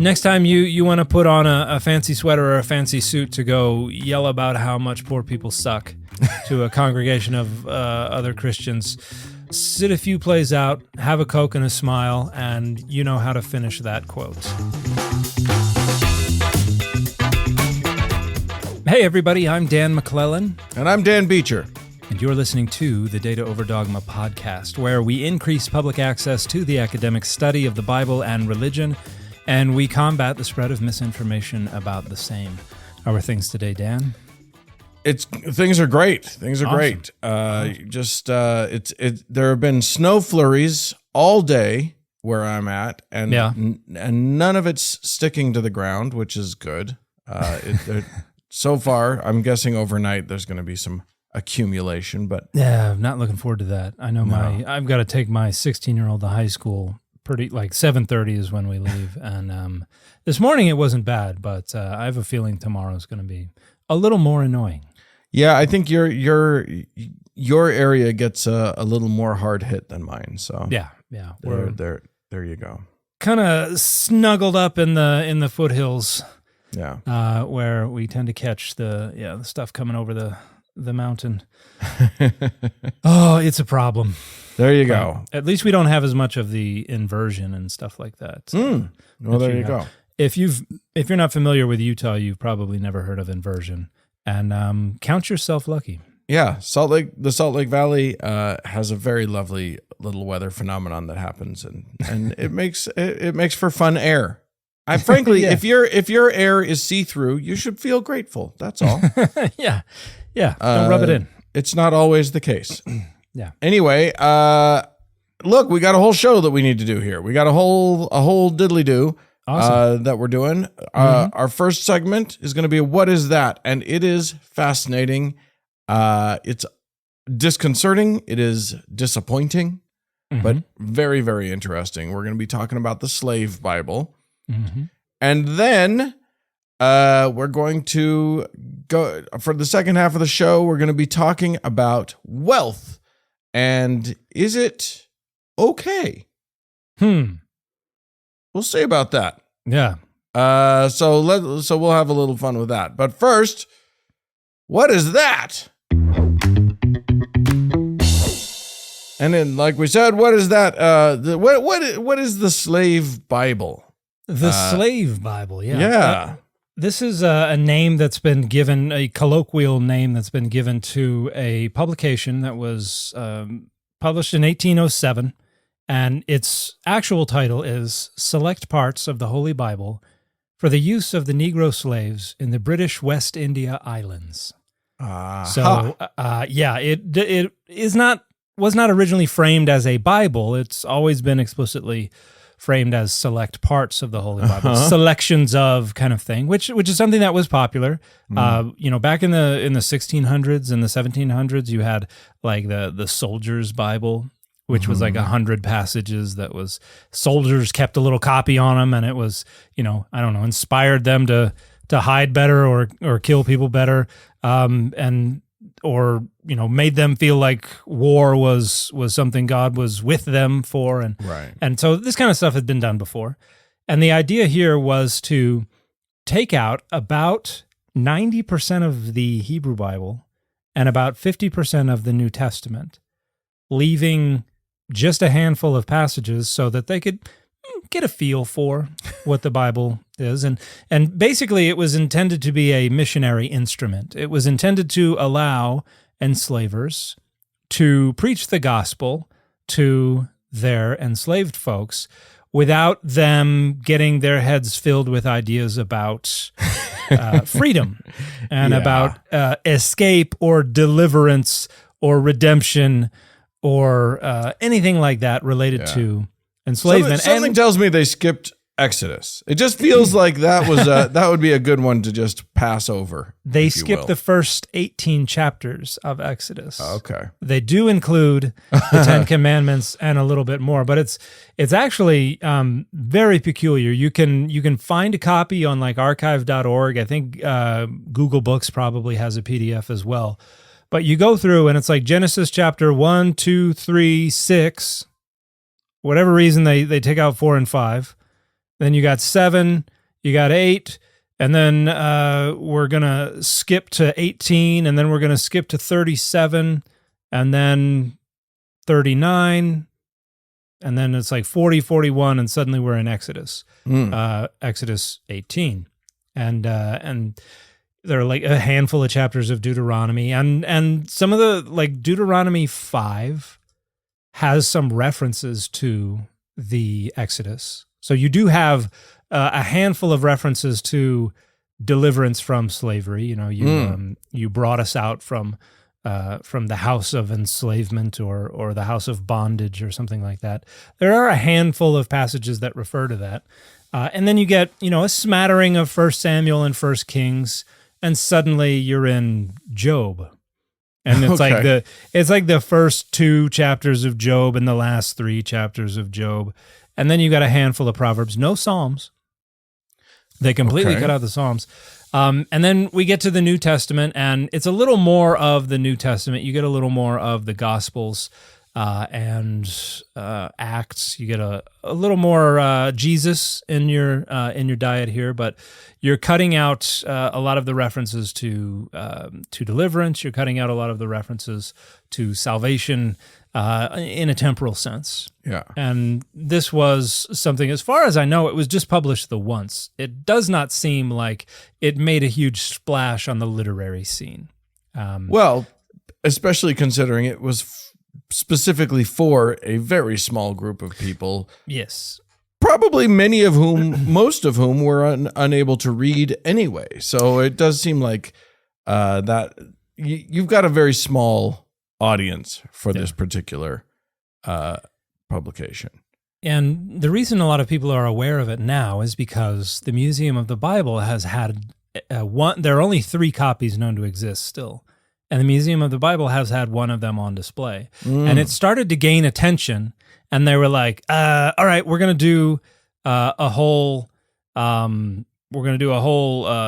Next time you want to put on a fancy sweater or a fancy suit to go yell about how much poor people suck to a congregation of other Christians, sit a few plays out, have a Coke and a smile, and you know how to finish that quote. Hey everybody, I'm Dan McClellan. And I'm Dan Beecher. And you're listening to the Data Over Dogma podcast, where we increase public access to the academic study of the Bible and religion, and we combat the spread of misinformation about the same. How are things today, Dan? Things are great. Things are Awesome. great. There have been snow flurries all day where I'm at, and and none of it's sticking to the ground, which is good. So far, I'm guessing overnight there's going to be some accumulation, but yeah, I'm not looking forward to that. I know I've got to take my 16-year-old to high school. Pretty like 7:30 is when we leave, and this morning it wasn't bad, but I have a feeling tomorrow is going to be a little more annoying. Yeah, I think your area gets a little more hard hit than mine. So yeah, we're there. There you go. Kind of snuggled up in the foothills. Yeah, where we tend to catch the stuff coming over the mountain. Oh, it's a problem. There you go. At least we don't have as much of the inversion and stuff like that. Well, there you go. If you're not familiar with Utah, you've probably never heard of inversion, and count yourself lucky. Yeah, the Salt Lake Valley has a very lovely little weather phenomenon that happens, and it makes for fun air. Frankly, if your air is see-through, you should feel grateful. That's all. Yeah. Don't rub it in. It's not always the case. Yeah. Anyway, look, we got a whole show that we need to do here. We got a whole diddly-do that we're doing. Our first segment is going to be What Is That? And it is fascinating. It's disconcerting. It is disappointing, but very, very interesting. We're going to be talking about the slave Bible. And then we're going to go for the second half of the show. We're going to be talking about wealth. And is it okay? We'll see about that. Yeah. So we'll have a little fun with that. But first, what is that? And then, like we said, what is that? What is the slave Bible? The slave Bible. Yeah. Yeah. This is a name that's been given, a colloquial name that's been given to a publication that was published in 1807, and its actual title is Select Parts of the Holy Bible for the Use of the Negro Slaves in the British West India Islands. It was not originally framed as a Bible. It's always been explicitly framed as select parts of the Holy Bible, selections of kind of thing, which is something that was popular. Back in the 1600s and the 1700s, you had like the Soldier's Bible, which was like 100 passages that was soldiers kept a little copy on them, and it was, inspired them to hide better or kill people better, or made them feel like war was something God was with them for, and so this kind of stuff had been done before. And the idea here was to take out about 90% of the Hebrew Bible and about 50% of the New Testament, leaving just a handful of passages so that they could get a feel for what the Bible is. And basically it was intended to be a missionary instrument. It was intended to allow enslavers to preach the gospel to their enslaved folks without them getting their heads filled with ideas about freedom and about escape or deliverance or redemption or anything like that related to enslavement. Something tells me they skipped Exodus. It just feels like that would be a good one to just pass over. They skipped the first 18 chapters of Exodus. Okay. They do include the 10 Commandments and a little bit more, but it's actually very peculiar. You can find a copy on like archive.org. I think Google Books probably has a PDF as well. But you go through and it's like Genesis chapter 1, 2, 3, 6. Whatever reason they take out 4 and 5. then you got 7, you got 8, and then we're going to skip to 18, and then we're going to skip to 37, and then 39, and then it's like 40, 41, and suddenly we're in Exodus, Exodus 18. And there are like a handful of chapters of Deuteronomy, and some of the, like Deuteronomy 5 has some references to the Exodus. So you do have a handful of references to deliverance from slavery. You know, you brought us out from the house of enslavement or the house of bondage or something like that. There are a handful of passages that refer to that. And then you get, a smattering of 1 Samuel and 1 Kings, and suddenly you're in Job. And it's like the first 2 chapters of Job and the last 3 chapters of Job. And then you got a handful of Proverbs, no Psalms. They completely cut out the Psalms. And then we get to the New Testament, and it's a little more of the New Testament. You get a little more of the Gospels and Acts. You get a little more Jesus in your diet here, but you're cutting out a lot of the references to deliverance. You're cutting out a lot of the references to salvation in a temporal sense. Yeah. And this was something, as far as I know, it was just published the once. It does not seem like it made a huge splash on the literary scene. Well, especially considering it was specifically for a very small group of people. Yes. Probably most of whom were unable to read anyway. So it does seem like that you've got a very small audience for this particular publication. And the reason a lot of people are aware of it now is because the Museum of the Bible has had there are only 3 copies known to exist still. And the Museum of the Bible has had one of them on display. And it started to gain attention, and they were like, all right, we're going to do a whole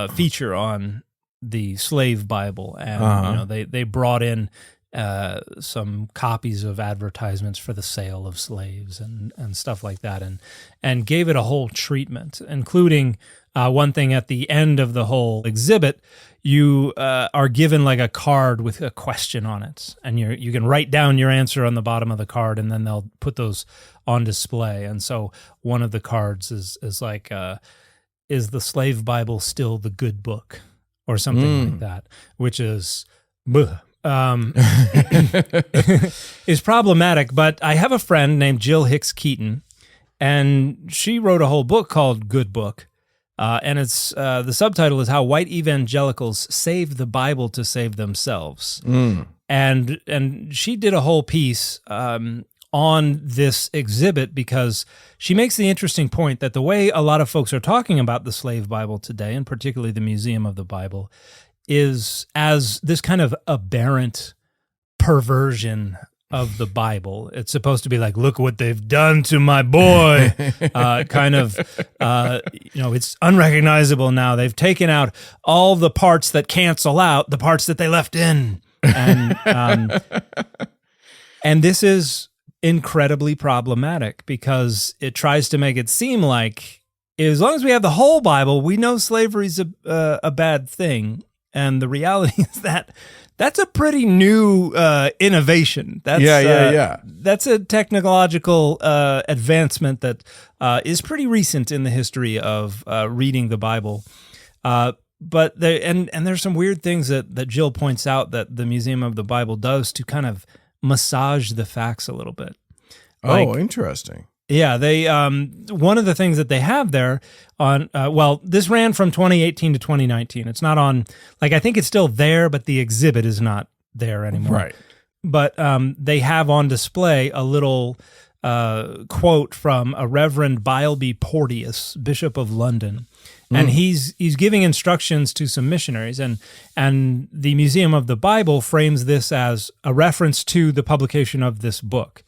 feature on the slave Bible. And they brought in some copies of advertisements for the sale of slaves and stuff like that, and gave it a whole treatment, including one thing at the end of the whole exhibit. You are given like a card with a question on it, and you can write down your answer on the bottom of the card, and then they'll put those on display. And so one of the cards is like, is the slave Bible still the good book, or something like that, which is is problematic. But I have a friend named Jill Hicks Keaton, and she wrote a whole book called Good Book. And it's the subtitle is How White Evangelicals Saved the Bible to Save Themselves. And she did a whole piece on this exhibit because she makes the interesting point that the way a lot of folks are talking about the slave Bible today, and particularly the Museum of the Bible, is as this kind of aberrant perversion of the Bible. It's supposed to be like, look what they've done to my boy, it's unrecognizable now. They've taken out all the parts that cancel out the parts that they left in. And this is incredibly problematic because it tries to make it seem like as long as we have the whole Bible, we know slavery's a bad thing. And the reality is that that's a pretty new innovation. That's, That's a technological advancement that is pretty recent in the history of reading the Bible. But there's some weird things that Jill points out that the Museum of the Bible does to kind of massage the facts a little bit. Interesting. Yeah, they one of the things that they have there on this ran from 2018 to 2019. It's not on, I think it's still there, but the exhibit is not there anymore. Right. But they have on display a little quote from a Reverend Bileby Porteous, Bishop of London. And he's giving instructions to some missionaries, and the Museum of the Bible frames this as a reference to the publication of this book.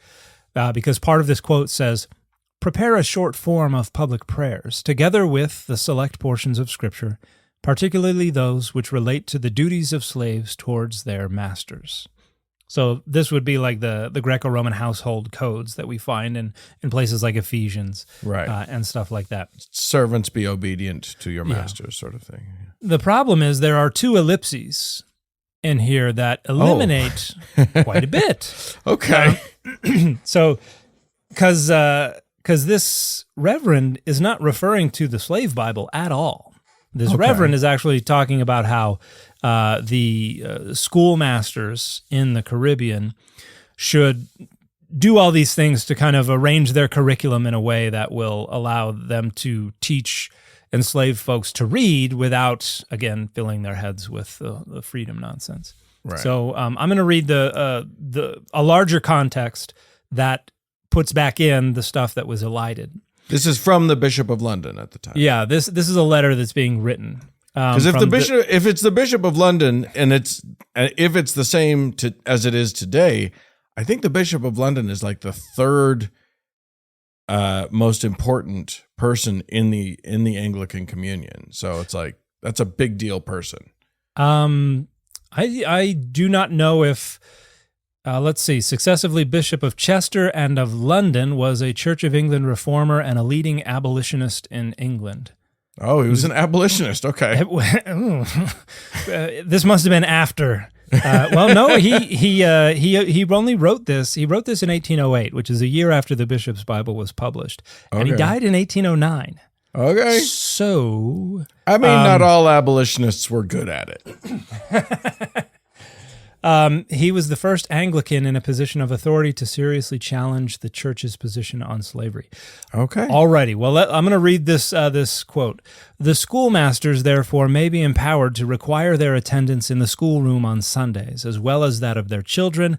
Because part of this quote says, "Prepare a short form of public prayers, together with the select portions of Scripture, particularly those which relate to the duties of slaves towards their masters." So this would be like the Greco-Roman household codes that we find in places like Ephesians, right, and stuff like that. Servants, be obedient to your masters, sort of thing. The problem is there are two ellipses in here that eliminate quite a bit. Okay. So, because this reverend is not referring to the slave Bible at all. This reverend is actually talking about how the schoolmasters in the Caribbean should do all these things to kind of arrange their curriculum in a way that will allow them to teach enslaved folks to read without, again, filling their heads with the freedom nonsense. Right. So I'm going to read a larger context that puts back in the stuff that was elided. This is from the Bishop of London at the time. Yeah, this is a letter that's being written. Because if it's the Bishop of London and if it's the same as it is today, I think the Bishop of London is like the third most important person in the Anglican Communion. So it's like that's a big deal person. I do not know if. Let's see. Successively Bishop of Chester and of London, was a Church of England reformer and a leading abolitionist in England. Oh, he was an abolitionist. Okay. This must have been after. Well, no, he only wrote this. He wrote this in 1808, which is a year after the Bishop's Bible was published, and he died in 1809. Okay. So, I mean, not all abolitionists were good at it. He was the first Anglican in a position of authority to seriously challenge the church's position on slavery. Okay. Alrighty. Well, I'm going to read this quote. The schoolmasters, therefore, may be empowered to require their attendance in the schoolroom on Sundays, as well as that of their children,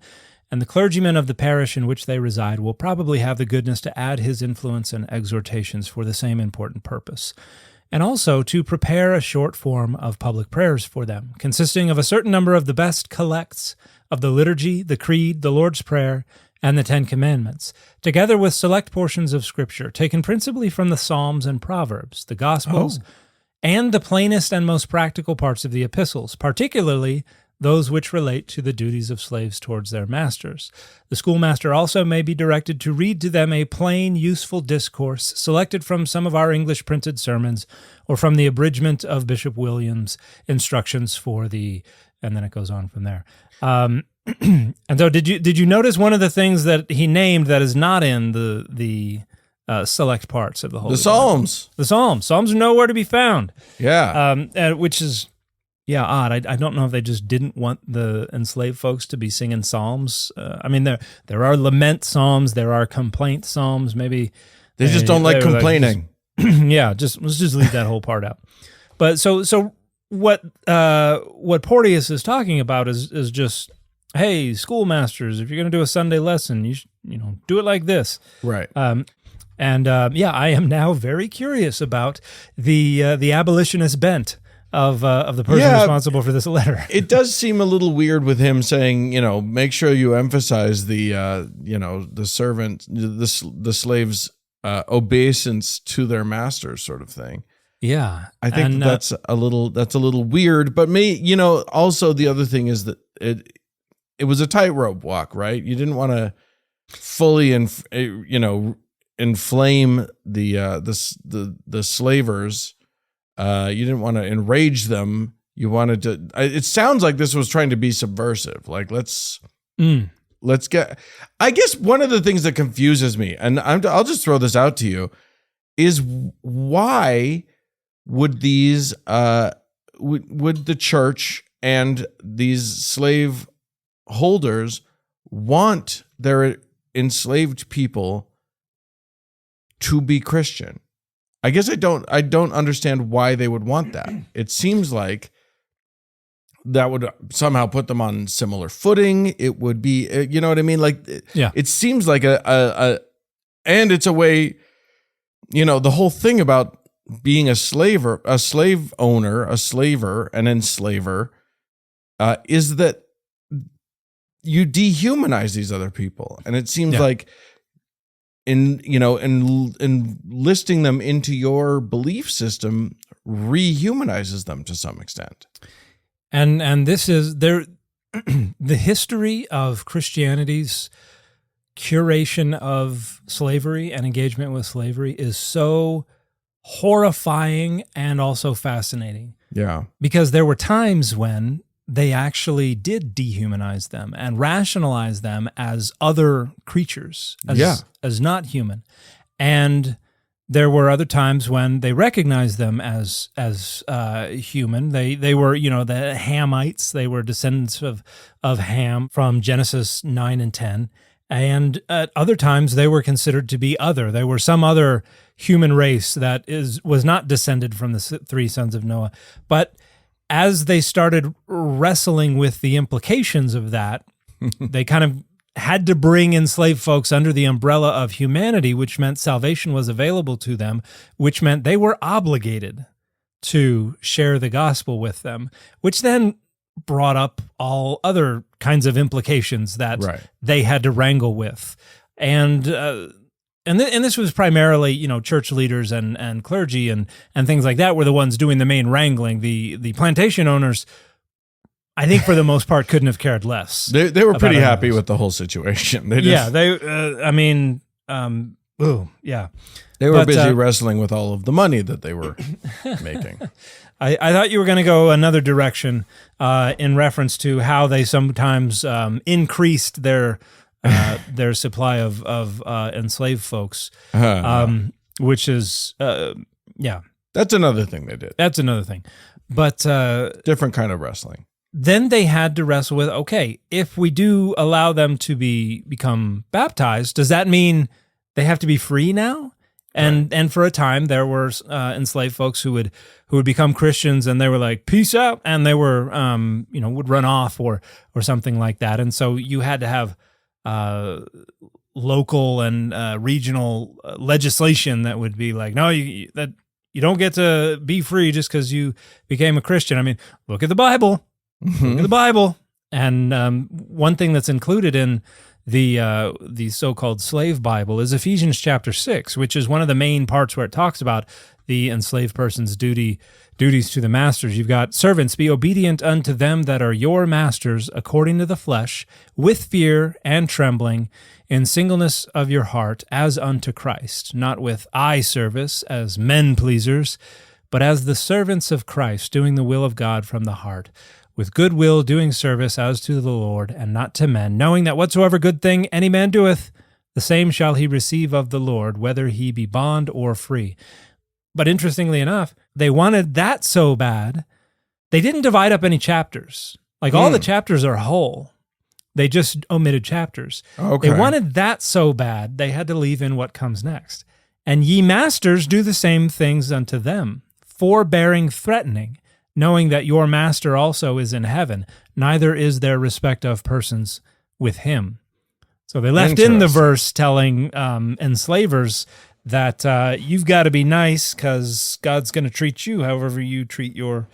and the clergyman of the parish in which they reside will probably have the goodness to add his influence and exhortations for the same important purpose, and also to prepare a short form of public prayers for them, consisting of a certain number of the best collects of the liturgy, the creed, the Lord's Prayer, and the Ten Commandments, together with select portions of Scripture, taken principally from the Psalms and Proverbs, the Gospels, and the plainest and most practical parts of the epistles, particularly those which relate to the duties of slaves towards their masters. The schoolmaster also may be directed to read to them a plain, useful discourse selected from some of our English printed sermons or from the abridgment of Bishop Williams' instructions for the... And then it goes on from there. And so did you notice one of the things that he named that is not in the select parts of the Holy Bible? Psalms. The Psalms. Psalms are nowhere to be found. Yeah. Which is... Yeah, odd. I don't know if they just didn't want the enslaved folks to be singing psalms. I mean, there are lament psalms, there are complaint psalms. Maybe they just don't like complaining. Yeah, let's just leave that whole part out. But so what Porteous is talking about is just, hey, schoolmasters, if you're going to do a Sunday lesson, you do it like this, right? I am now very curious about the abolitionist bent of the person responsible for this letter. It does seem a little weird with him saying, make sure you emphasize the servant, the slaves' obeisance to their masters, sort of thing. Yeah, I think that's a little weird. But also the other thing is that it was a tightrope walk, right? You didn't want to fully inflame the slavers. You didn't want to enrage them. You wanted to. It sounds like this was trying to be subversive. Like let's get. I guess one of the things that confuses me, and I'll just throw this out to you, is why would these would the church and these slave holders want their enslaved people to be Christian? I guess I don't understand why they would want that. It seems like that would somehow put them on similar footing. It would be, you know what I mean? Like, it seems like and it's a way, the whole thing about being a slave owner, a slaver, an enslaver, is that you dehumanize these other people. And it seems like in listing them into your belief system rehumanizes them to some extent. And this is there the history of Christianity's curation of slavery and engagement with slavery is so horrifying and also fascinating. Yeah. Because there were times when they actually did dehumanize them and rationalize them as other creatures, as not human. And there were other times when they recognized them as human. They were, the Hamites. They were descendants of Ham from Genesis 9 and 10. And at other times, they were considered to be other. They were some other human race that was not descended from the three sons of Noah. But as they started wrestling with the implications of that, they kind of had to bring enslaved folks under the umbrella of humanity, which meant salvation was available to them, which meant they were obligated to share the gospel with them, which then brought up all other kinds of implications that they had to wrangle with. And this was primarily, church leaders and clergy and things like that were the ones doing the main wrangling. The plantation owners, I think for the most part, couldn't have cared less. They were pretty happy with the whole situation. They were busy wrestling with all of the money that they were making. I thought you were going to go another direction in reference to how they sometimes increased their supply of enslaved folks, which is That's another thing they did. That's another thing, but different kind of wrestling. Then they had to wrestle with, okay, if we do allow them to become baptized, does that mean they have to be free now? And for a time there were enslaved folks who would become Christians, and they were like, peace out, and they were would run off or something like that. And so you had to have local and regional legislation that would be like, no, you don't get to be free just because you became a Christian. I mean, look at the Bible. Look at the Bible. And one thing that's included in the so-called slave Bible is Ephesians chapter 6, which is one of the main parts where it talks about the enslaved person's duties to the masters. You've got, servants, be obedient unto them that are your masters according to the flesh, with fear and trembling, in singleness of your heart, as unto Christ, not with eye service as men pleasers, but as the servants of Christ, doing the will of God from the heart, with good will doing service as to the Lord, and not to men, knowing that whatsoever good thing any man doeth, the same shall he receive of the Lord, whether he be bond or free. But interestingly enough, they wanted that so bad, they didn't divide up any chapters. Like all the chapters are whole. They just omitted chapters. Okay. They wanted that so bad, they had to leave in what comes next. And ye masters, do the same things unto them, forbearing threatening, knowing that your master also is in heaven, neither is there respect of persons with him. So they left in the verse telling enslavers that you've got to be nice because God's going to treat you however you treat your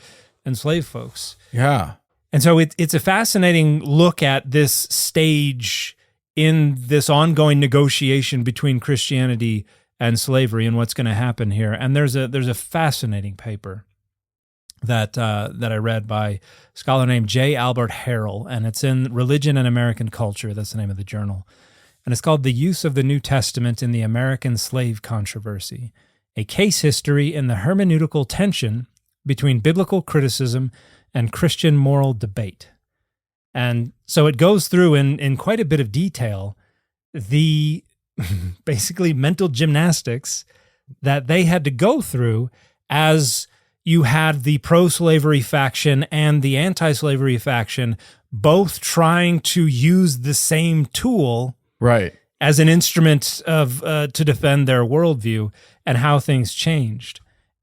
enslaved folks. Yeah. And so it's a fascinating look at this stage in this ongoing negotiation between Christianity and slavery and what's going to happen here. And there's a fascinating paper that I read by a scholar named J. Albert Harrell, and it's in Religion and American Culture. That's the name of the journal. And it's called The Use of the New Testament in the American Slave Controversy, a case history in the hermeneutical tension between biblical criticism and Christian moral debate. And so it goes through in quite a bit of detail the basically mental gymnastics that they had to go through as you had the pro-slavery faction and the anti-slavery faction both trying to use the same tool as an instrument of to defend their worldview, and how things changed.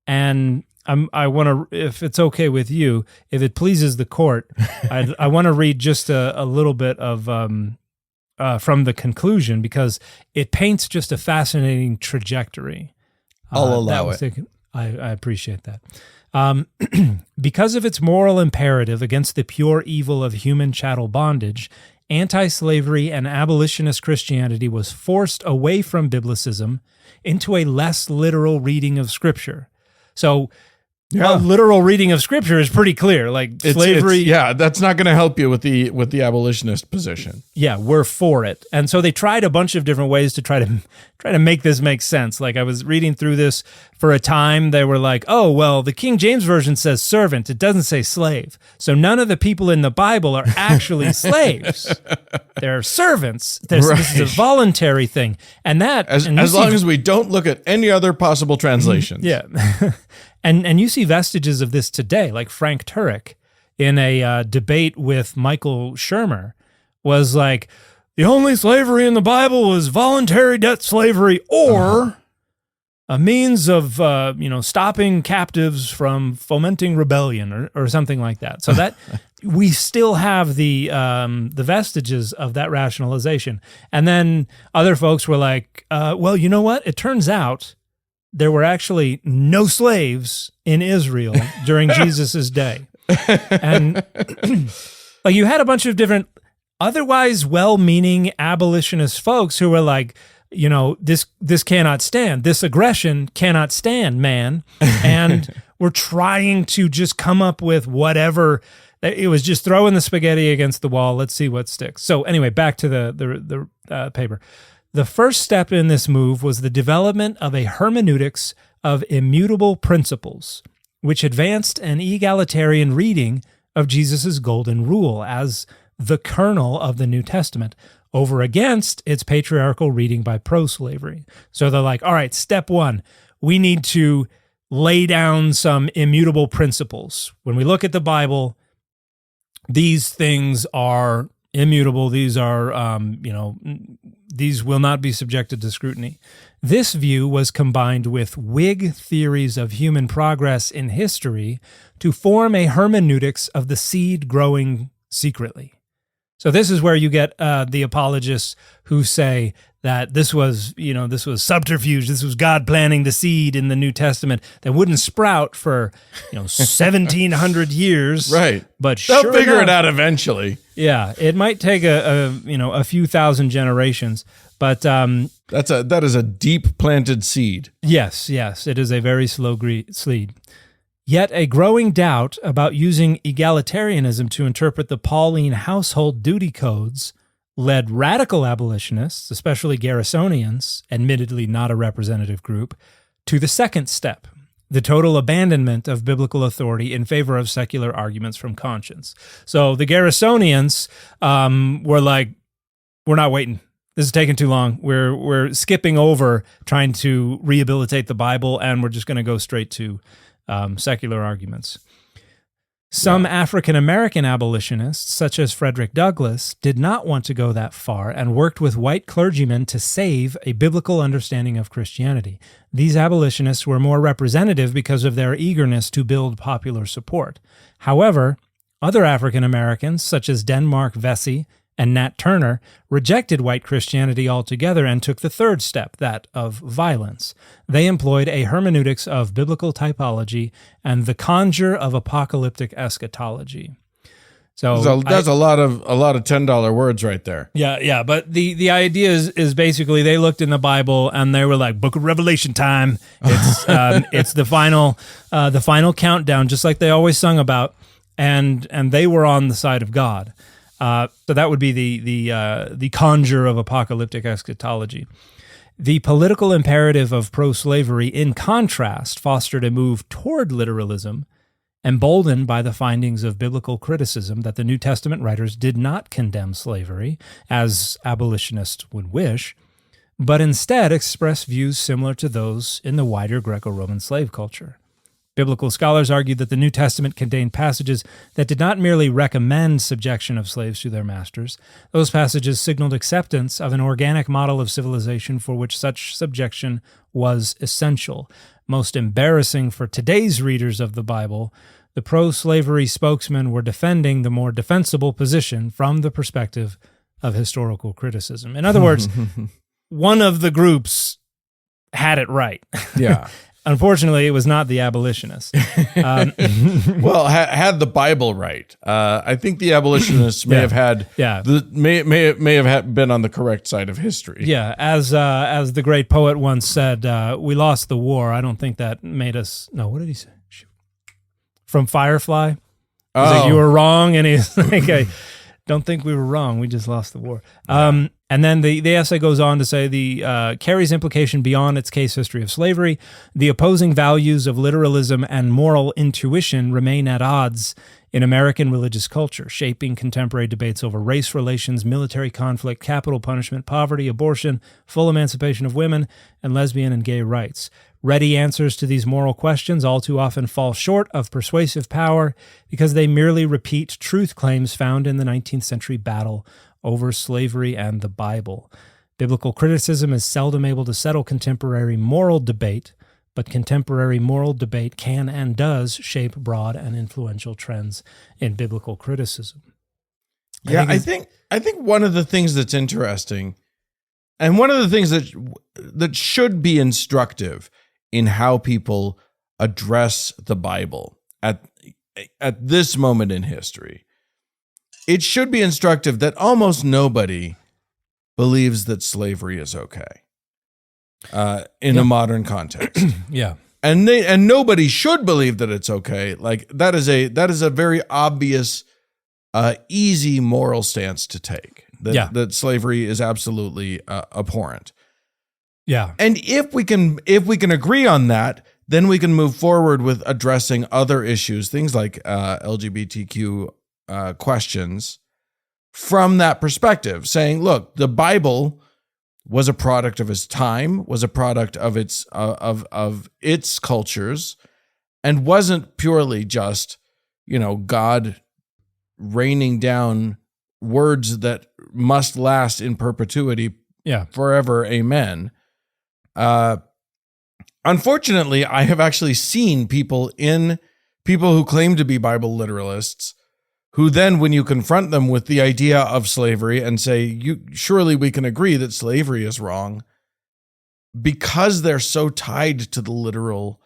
And I want to, if it's okay with you, if it pleases the court, I want to read just a little bit of from the conclusion, because it paints just a fascinating trajectory. I'll allow it. I appreciate that. Because of its moral imperative against the pure evil of human chattel bondage, anti-slavery and abolitionist Christianity was forced away from biblicism into a less literal reading of Scripture. So a literal reading of scripture is pretty clear. Like slavery. That's not going to help you with the abolitionist position. Yeah, we're for it. And so they tried a bunch of different ways to try to make this make sense. Like I was reading through this for a time. They were like, oh, well, the King James Version says servant. It doesn't say slave. So none of the people in the Bible are actually slaves. They're servants. This is a voluntary thing. And that... As long as we don't look at any other possible translations. Yeah. And you see vestiges of this today, like Frank Turek in a debate with Michael Shermer was like, the only slavery in the Bible was voluntary debt slavery or a means of stopping captives from fomenting rebellion or something like that. So that we still have the vestiges of that rationalization. And then other folks were like, well, you know what? It turns out there were actually no slaves in Israel during Jesus's day. And like you had a bunch of different otherwise well-meaning abolitionist folks who were like, this cannot stand. This aggression cannot stand, man. And we're trying to just come up with whatever. It was just throwing the spaghetti against the wall. Let's see what sticks. So anyway, back to the paper. The first step in this move was the development of a hermeneutics of immutable principles, which advanced an egalitarian reading of Jesus' golden rule as the kernel of the New Testament over against its patriarchal reading by pro-slavery. So they're like, all right, step one, we need to lay down some immutable principles. When we look at the Bible, these things are immutable. These are, these will not be subjected to scrutiny. This view was combined with Whig theories of human progress in history to form a hermeneutics of the seed growing secretly. So this is where you get the apologists who say that this was subterfuge. This was God planting the seed in the New Testament that wouldn't sprout for 1,700 years. Right, but they'll figure it out eventually. Yeah, it might take a few thousand generations, but that is a deep planted seed. Yes, it is a very slow seed. Yet a growing doubt about using egalitarianism to interpret the Pauline household duty codes led radical abolitionists, especially Garrisonians, admittedly not a representative group, to the second step, the total abandonment of biblical authority in favor of secular arguments from conscience. So the Garrisonians were like, we're not waiting. This is taking too long. We're skipping over trying to rehabilitate the Bible, and we're just going to go straight to secular arguments. Some African-American abolitionists, such as Frederick Douglass, did not want to go that far and worked with white clergymen to save a biblical understanding of Christianity. These abolitionists were more representative because of their eagerness to build popular support. However, other African-Americans, such as Denmark Vesey and Nat Turner, rejected white Christianity altogether and took the third step, that of violence. They employed a hermeneutics of biblical typology and the conjure of apocalyptic eschatology. So that's a lot of $10 words right there. Yeah. But the idea is basically they looked in the Bible and they were like, Book of Revelation time. It's it's the final countdown, just like they always sung about, and they were on the side of God. So that would be the conjure of apocalyptic eschatology. The political imperative of pro-slavery, in contrast, fostered a move toward literalism, emboldened by the findings of biblical criticism that the New Testament writers did not condemn slavery, as abolitionists would wish, but instead express views similar to those in the wider Greco-Roman slave culture. Biblical scholars argued that the New Testament contained passages that did not merely recommend subjection of slaves to their masters. Those passages signaled acceptance of an organic model of civilization for which such subjection was essential. Most embarrassing for today's readers of the Bible, the pro-slavery spokesmen were defending the more defensible position from the perspective of historical criticism. In other words, one of the groups had it right. Yeah. Unfortunately, it was not the abolitionists. Well, had the Bible right. I think the abolitionists may have had may have been on the correct side of history. Yeah, as the great poet once said, "We lost the war." I don't think that made us. No, what did he say? from Firefly. He's like, you were wrong. And he's like, I don't think we were wrong. We just lost the war. Yeah. And then the essay goes on to say carries implication beyond its case history of slavery. The opposing values of literalism and moral intuition remain at odds in American religious culture, shaping contemporary debates over race relations, military conflict, capital punishment, poverty, abortion, full emancipation of women, and lesbian and gay rights. Ready answers to these moral questions all too often fall short of persuasive power because they merely repeat truth claims found in the 19th century battle over slavery and the Bible. Biblical criticism is seldom able to settle contemporary moral debate, but contemporary moral debate can and does shape broad and influential trends in biblical criticism. I think one of the things that's interesting, and one of the things that should be instructive in how people address the Bible at this moment in history, it should be instructive that almost nobody believes that slavery is okay in a modern context. Yeah. And nobody should believe that it's okay. Like that is a very obvious, easy moral stance to take. That slavery is absolutely abhorrent. Yeah. And if we can agree on that, then we can move forward with addressing other issues, things like LGBTQ questions from that perspective, saying, look, the Bible was a product of its time, was a product of its cultures, and wasn't purely just, God raining down words that must last in perpetuity, forever, amen. Unfortunately, I have actually seen people who claim to be Bible literalists who then, when you confront them with the idea of slavery and say, surely we can agree that slavery is wrong, because they're so tied to the literal,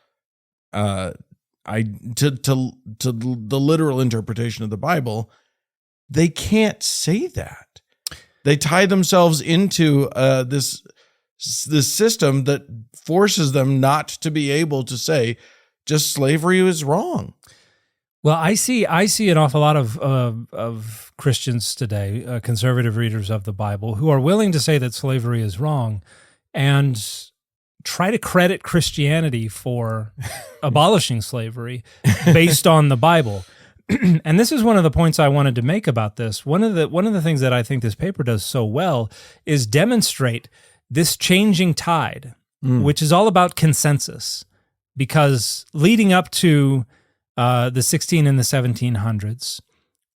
to the literal interpretation of the Bible, they can't say that. They tie themselves into this system that forces them not to be able to say just slavery is wrong. Well, I see an awful lot of Christians today, conservative readers of the Bible, who are willing to say that slavery is wrong and try to credit Christianity for abolishing slavery based on the Bible. And this is one of the points I wanted to make about this. One of the things that I think this paper does so well is demonstrate this changing tide, which is all about consensus, because leading up to the 16 and the 1700s,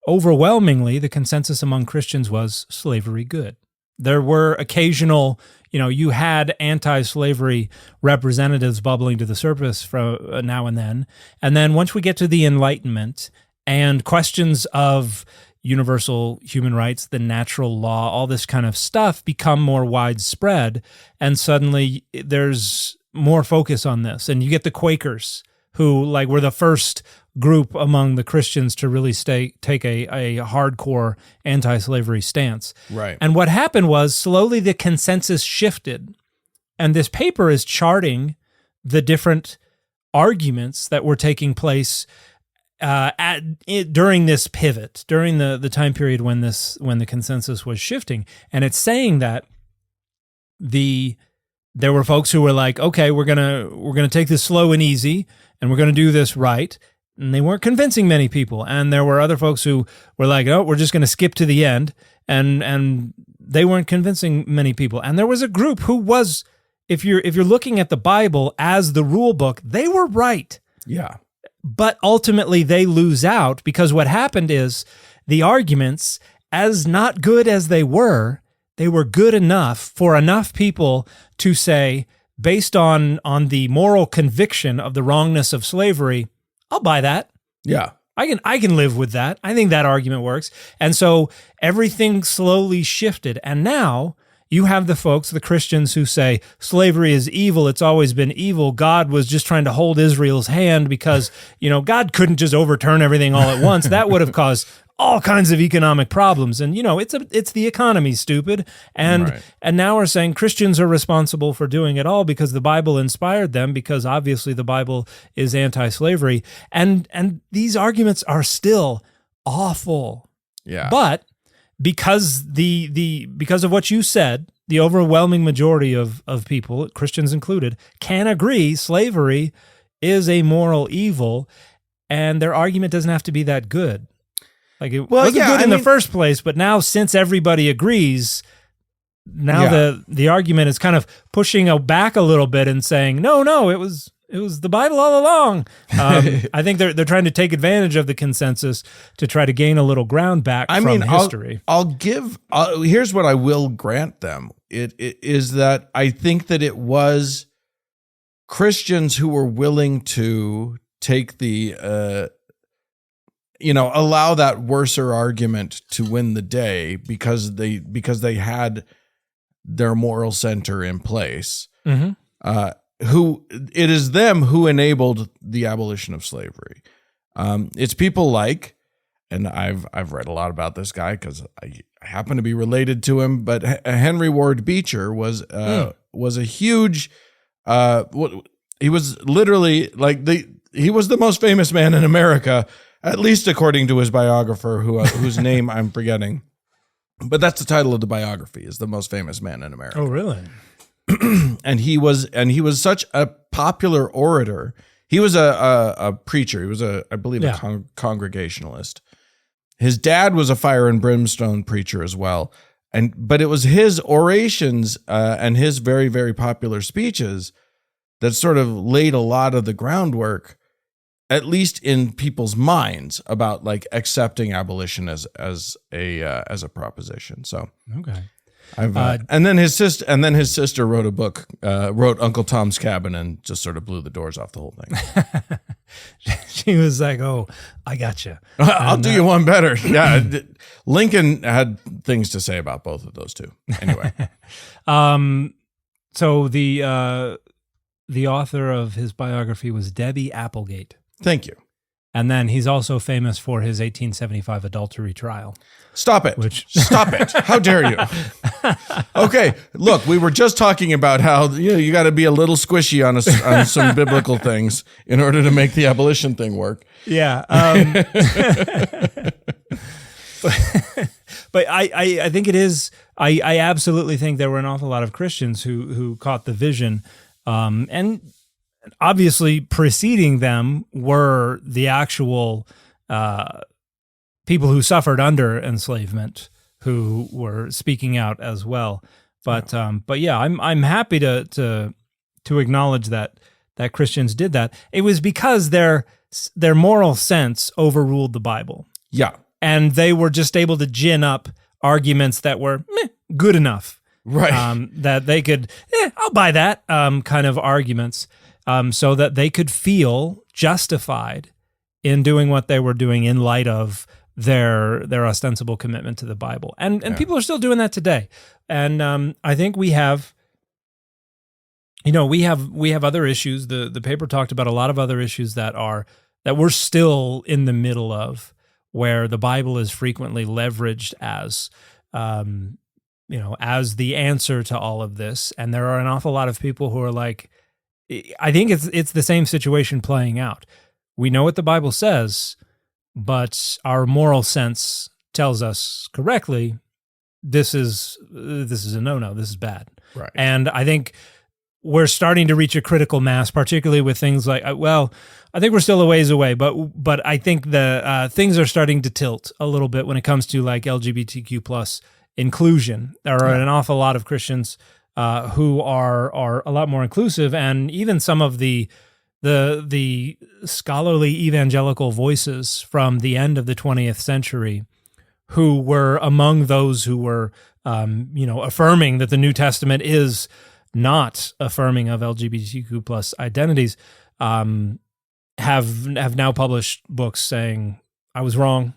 overwhelmingly, the consensus among Christians was slavery good. There were occasional, you had anti-slavery representatives bubbling to the surface from now and then. And then once we get to the Enlightenment and questions of universal human rights, the natural law, all this kind of stuff become more widespread. And suddenly there's more focus on this. And you get the Quakers, who were the first group among the Christians to really take a hardcore anti-slavery stance. Right. And what happened was slowly the consensus shifted. And this paper is charting the different arguments that were taking place during this pivot, during the time period when the consensus was shifting. And it's saying that there were folks who were like, okay, we're gonna take this slow and easy, and we're gonna do this right. And they weren't convincing many people. And there were other folks who were like, oh, we're just gonna skip to the end, and they weren't convincing many people. And there was a group who was, if you're looking at the Bible as the rule book, they were right. Yeah. But ultimately they lose out, because what happened is the arguments, as not good as they were good enough for enough people to say, based on the moral conviction of the wrongness of slavery, I'll buy that. Yeah. I can live with that. I think that argument works. And so everything slowly shifted. And now You have the folks, the Christians, who say slavery is evil. It's always been evil. God was just trying to hold Israel's hand because, God couldn't just overturn everything all at once. That would have caused all kinds of economic problems. And, it's the economy, stupid. And now we're saying Christians are responsible for doing it all because the Bible inspired them, because obviously the Bible is anti-slavery. And these arguments are still awful. Yeah. But because because of what you said, the overwhelming majority of people, Christians included, can agree slavery is a moral evil, and their argument doesn't have to be that good. Like it wasn't good in the first place, but now since everybody agrees, now the argument is kind of pushing back a little bit and saying, no, it was the Bible all along. I think they're trying to take advantage of the consensus to try to gain a little ground back from history. Here's what I will grant them. It is that I think that it was Christians who were willing to take the, allow that worser argument to win the day because they had their moral center in place. Mm-hmm. It is them who enabled the abolition of slavery. It's people like, and I've read a lot about this guy because I happen to be related to him, but Henry Ward Beecher was a huge. He was literally he was the most famous man in America, at least according to his biographer, whose name I'm forgetting. But that's the title of the biography: is the most famous man in America. Oh, really? And he was such a popular orator. He was a preacher. He was I believe a congregationalist. His dad was a fire and brimstone preacher as well. But it was his orations and his very, very popular speeches that sort of laid a lot of the groundwork, at least in people's minds, about accepting abolition as a proposition. So okay. And then his sister wrote a book, wrote Uncle Tom's Cabin, and just sort of blew the doors off the whole thing. She was like, "Oh, I got you. I'll do you one better." Yeah, Lincoln had things to say about both of those two. Anyway, so the author of his biography was Debbie Applegate. Thank you. And then he's also famous for his 1875 adultery trial. Stop it. Stop it. How dare you? Okay, look, we were just talking about how you got to be a little squishy on some biblical things in order to make the abolition thing work. Yeah. But I think it is, I absolutely think there were an awful lot of Christians who caught the vision, and obviously preceding them were the actual people who suffered under enslavement, who were speaking out as well. But yeah, I'm happy to acknowledge that Christians did that. It was because their moral sense overruled the Bible. Yeah, and they were just able to gin up arguments that were good enough, right? That they could, I'll buy that kind of arguments. So that they could feel justified in doing what they were doing in light of their ostensible commitment to the Bible. And people are still doing that today. And I think we have other issues. The paper talked about a lot of other issues that we're still in the middle of, where the Bible is frequently leveraged as as the answer to all of this. And there are an awful lot of people who are like, I think it's the same situation playing out. We know what the Bible says, but our moral sense tells us correctly, this is a no-no, this is bad. Right. And I think we're starting to reach a critical mass, particularly with things like, I think we're still a ways away, but I think the things are starting to tilt a little bit when it comes to LGBTQ plus inclusion. There are an awful lot of Christians who are a lot more inclusive, and even some of the scholarly evangelical voices from the end of the 20th century, who were among those who were, affirming that the New Testament is not affirming of LGBTQ plus identities, have now published books saying, I was wrong.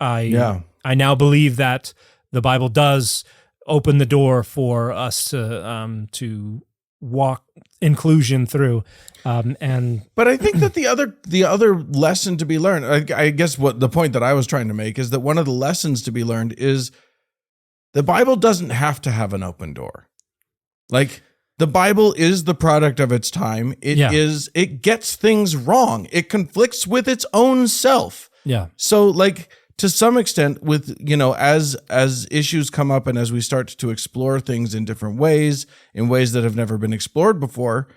I now believe that the Bible does open the door for us to walk inclusion through. But I think that the other lesson to be learned, I guess what the point that I was trying to make is that one of the lessons to be learned is the Bible doesn't have to have an open door. Like, the Bible is the product of its time. It gets things wrong. It conflicts with its own self. Yeah. So, like, to some extent, with, as issues come up and as we start to explore things in different ways, in ways that have never been explored before,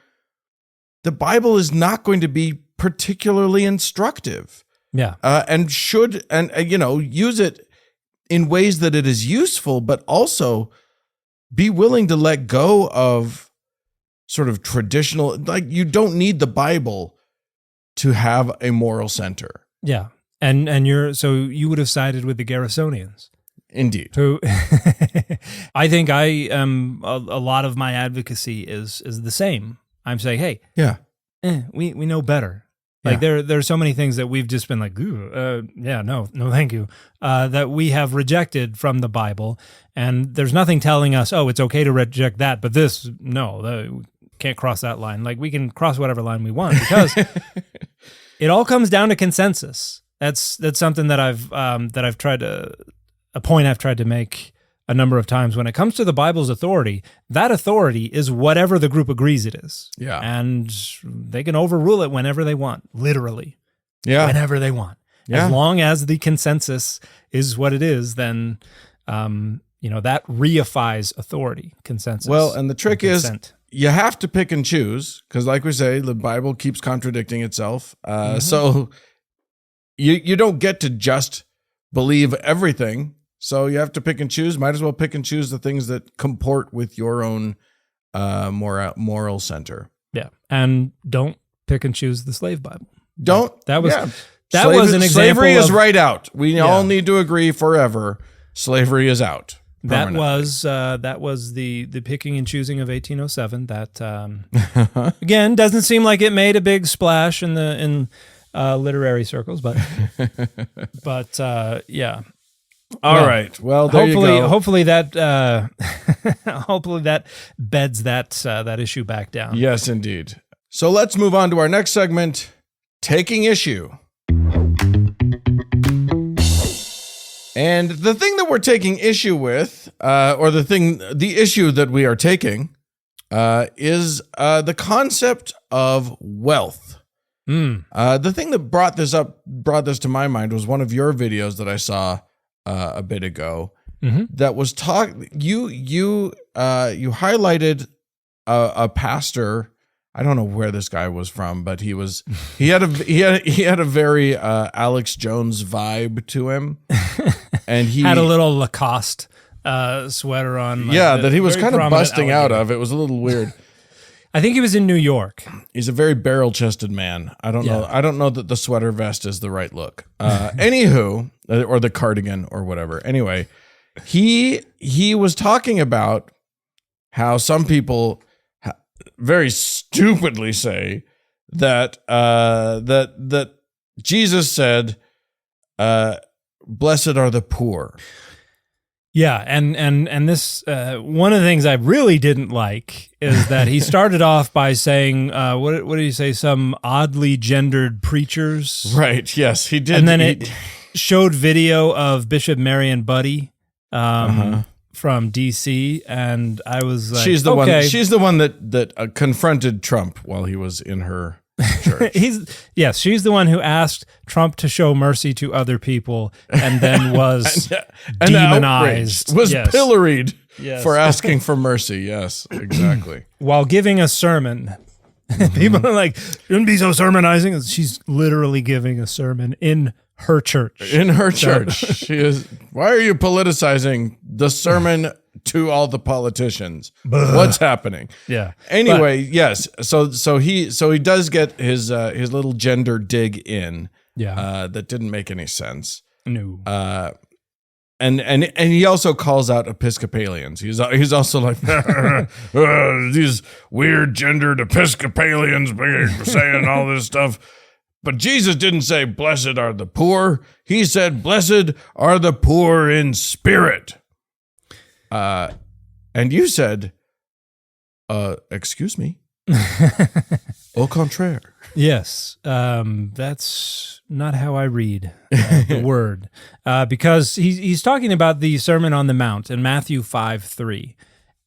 the Bible is not going to be particularly instructive. Yeah. And should use it in ways that it is useful, but also be willing to let go of sort of traditional, like, you don't need the Bible to have a moral center. Yeah. And you would have sided with the Garrisonians. Indeed. Who I think a lot of my advocacy is the same. I'm saying, hey, we know better. Like, there's so many things that we've just been like, no, thank you, that we have rejected from the Bible, and there's nothing telling us, oh, it's okay to reject that, but this, no, can't cross that line. Like, we can cross whatever line we want, because it all comes down to consensus. That's something that I've tried to make a number of times. When it comes to the Bible's authority, that authority is whatever the group agrees it is. Yeah. And they can overrule it whenever they want, literally. Yeah. Whenever they want. Yeah. As long as the consensus is what it is, then that reifies authority, consensus. Well, and the trick is you have to pick and choose, because, like we say, the Bible keeps contradicting itself. So you don't get to just believe everything. So you have to pick and choose. Might as well pick and choose the things that comport with your own moral center. Yeah, and don't pick and choose the slave Bible. Don't. That was an example. Slavery is right out. We all need to agree forever. Slavery is out. That was the picking and choosing of 1807. That again doesn't seem like it made a big splash in literary circles, but yeah. All right. Well, there you go. Hopefully that hopefully that beds that issue back down. Yes, indeed. So let's move on to our next segment, taking issue. And the thing that we're taking issue with, or the issue that we are taking, is the concept of wealth. The thing that brought this to my mind was one of your videos that I saw a bit ago. That was you highlighted a pastor. I don't know where this guy was from, but he had a very Alex Jones vibe to him, and he had a little Lacoste sweater on. That he was kind of busting out of. It was a little weird. I think he was in New York. He's a very barrel-chested man. I don't know. I don't know that the sweater vest is the right look. Anywho, or the cardigan or whatever. Anyway, he was talking about how some people very stupidly say that that Jesus said, "Blessed are the poor." Yeah, and this one of the things I really didn't like is that he started off by saying, what did he say? Some oddly gendered preachers. Right. Yes, he did. And then it showed video of Bishop Marion Buddy from DC, and I was like, she's the one that confronted Trump while he was in her church. She's the one who asked Trump to show mercy to other people, and then was demonized, pilloried for asking for mercy. Yes, exactly. While giving a sermon, people are like, "Shouldn't be so sermonizing." She's literally giving a sermon in her church. She is. Why are you politicizing the sermon to all the politicians? What's happening? Yeah. Anyway, yes. So he does get his little gender dig in. Yeah. That didn't make any sense. No. And he also calls out Episcopalians. He's also like these weird gendered Episcopalians saying all this stuff. But Jesus didn't say, "Blessed are the poor." He said, "Blessed are the poor in spirit." And you said, excuse me. Au contraire. Yes, that's not how I read the word, because he's talking about the Sermon on the Mount in Matthew 5:3.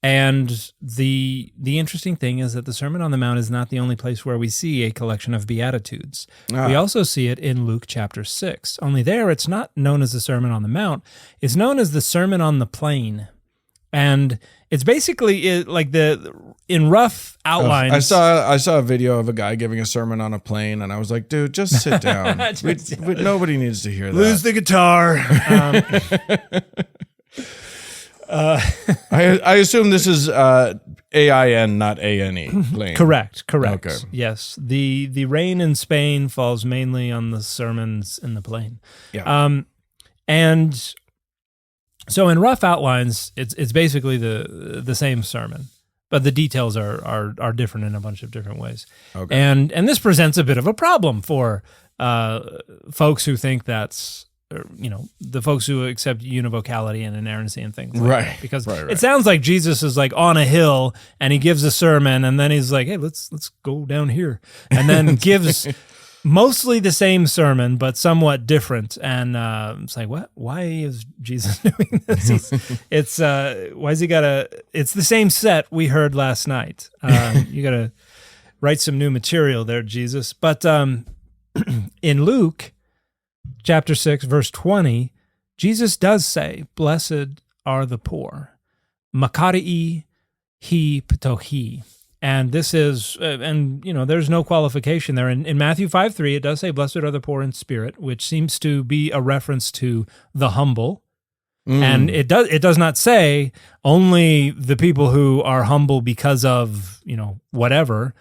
And the interesting thing is that the Sermon on the Mount is not the only place where we see a collection of Beatitudes. We also see it in Luke chapter 6. Only there, it's not known as the Sermon on the Mount. It's known as the Sermon on the Plain. And it's basically in rough outlines. I saw a video of a guy giving a sermon on a plane, and I was like, dude, just sit down. Nobody needs to hear that. Lose the guitar. I assume this is AIN, not ANE. Plane. Correct. Okay. Yes. The rain in Spain falls mainly on the sermons in the plain. Yeah. And so in rough outlines, it's basically the same sermon, but the details are different in a bunch of different ways. Okay. And this presents a bit of a problem for folks who think that's, the folks who accept univocality and inerrancy and things like that. Because it sounds like Jesus is like on a hill and he gives a sermon and then he's like, hey, let's go down here. And then gives mostly the same sermon, but somewhat different. And it's like, what? Why is Jesus doing this? It's why has he got it's the same set we heard last night. You got to write some new material there, Jesus. But in Luke chapter 6, verse 20, Jesus does say, blessed are the poor. Makarii he ptohi. And this is, there's no qualification there. In Matthew 5:3, it does say, blessed are the poor in spirit, which seems to be a reference to the humble. And it does not say only the people who are humble because of, whatever.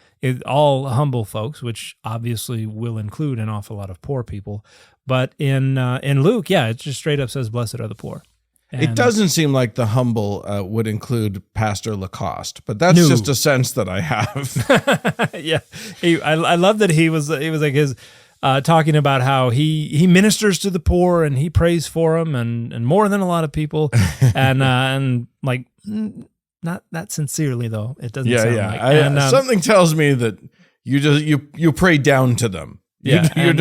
All humble folks, which obviously will include an awful lot of poor people. But in Luke, it just straight up says, blessed are the poor. And it doesn't seem like the humble would include Pastor Lacoste, but that's just a sense that I have. Yeah, I love that he was like his talking about how he ministers to the poor and he prays for them and more than a lot of people, and like not that sincerely though. It doesn't. sound like. Something tells me that you pray down to them. You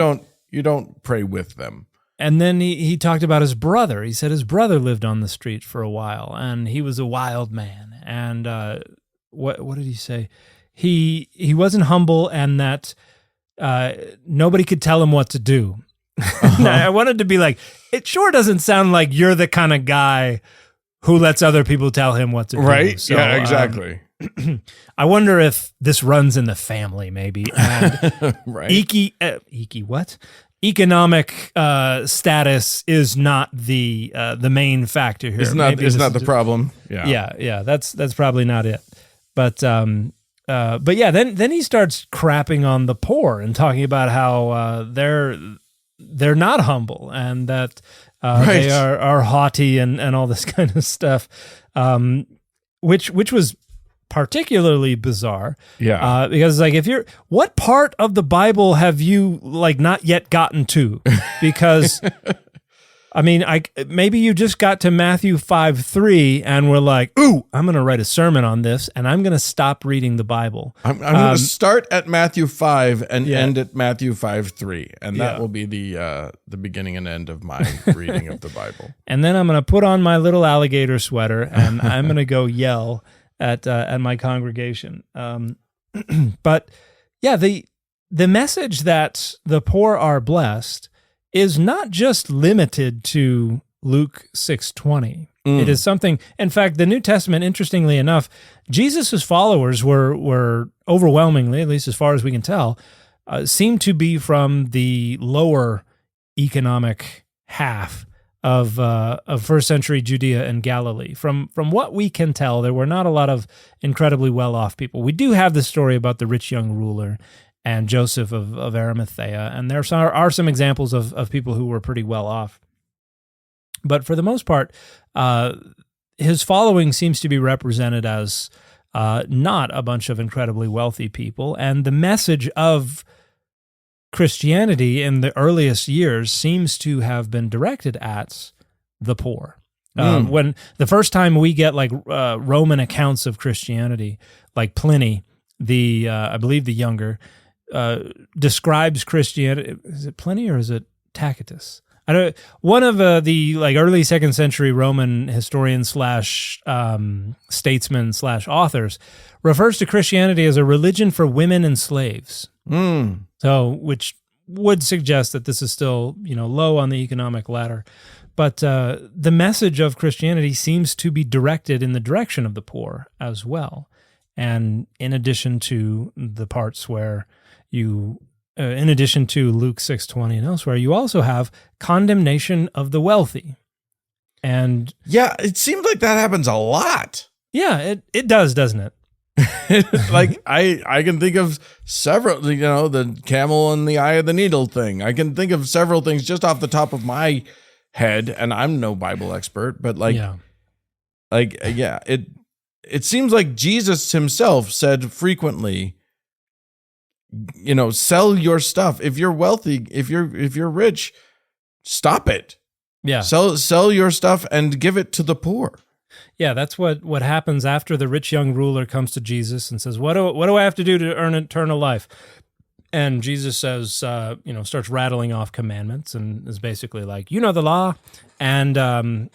don't pray with them. And then he talked about his brother. He said his brother lived on the street for a while, and he was a wild man. And what did he say? He wasn't humble, and that nobody could tell him what to do. I wanted to be like, it sure doesn't sound like you're the kind of guy who lets other people tell him what to do. Right? So, yeah, exactly. I wonder if this runs in the family, maybe. And right. What? Economic status is not the main factor here. It's not the problem. Yeah. That's probably not it. But yeah. Then he starts crapping on the poor and talking about how they're not humble and that they are haughty and all this kind of stuff, which was particularly bizarre. Yeah. Because like what part of the Bible have you like not yet gotten to? Because I mean, maybe you just got to Matthew 5:3 and we're like, ooh, I'm going to write a sermon on this and I'm going to stop reading the Bible. I'm going to start at Matthew 5 and end at Matthew 5:3, and that will be the beginning and end of my reading of the Bible. And then I'm going to put on my little alligator sweater and I'm going to go yell at my congregation. But yeah, the message that the poor are blessed is not just limited to Luke 6:20. It is something, in fact, the New Testament, interestingly enough, Jesus' followers were overwhelmingly, at least as far as we can tell, seem to be from the lower economic half of first century Judea and Galilee. From what we can tell, there were not a lot of incredibly well-off people. We do have the story about the rich young ruler and Joseph of Arimathea, and there are some examples of people who were pretty well off. But for the most part, his following seems to be represented as not a bunch of incredibly wealthy people, and the message of Christianity in the earliest years seems to have been directed at the poor. When the first time we get like Roman accounts of Christianity, like Pliny, I believe the younger, describes Christianity. Is it Pliny or is it Tacitus? I don't. One of the like early 2nd century Roman historians / statesmen / authors refers to Christianity as a religion for women and slaves. So, which would suggest that this is still, low on the economic ladder. But the message of Christianity seems to be directed in the direction of the poor as well. And in addition to the parts where in addition to Luke 6:20 and elsewhere, you also have condemnation of the wealthy. And yeah, it seems like that happens a lot. Yeah, it does, doesn't it? Like I can think of several, the camel and the eye of the needle thing. I can think of several things just off the top of my head, and I'm no Bible expert, but it seems like Jesus himself said frequently, sell your stuff. If you're wealthy, if you're rich, stop it. Yeah. Sell your stuff and give it to the poor. Yeah, that's what happens after the rich young ruler comes to Jesus and says, what do I have to do to earn eternal life? And Jesus says, starts rattling off commandments and is basically like, the law. And then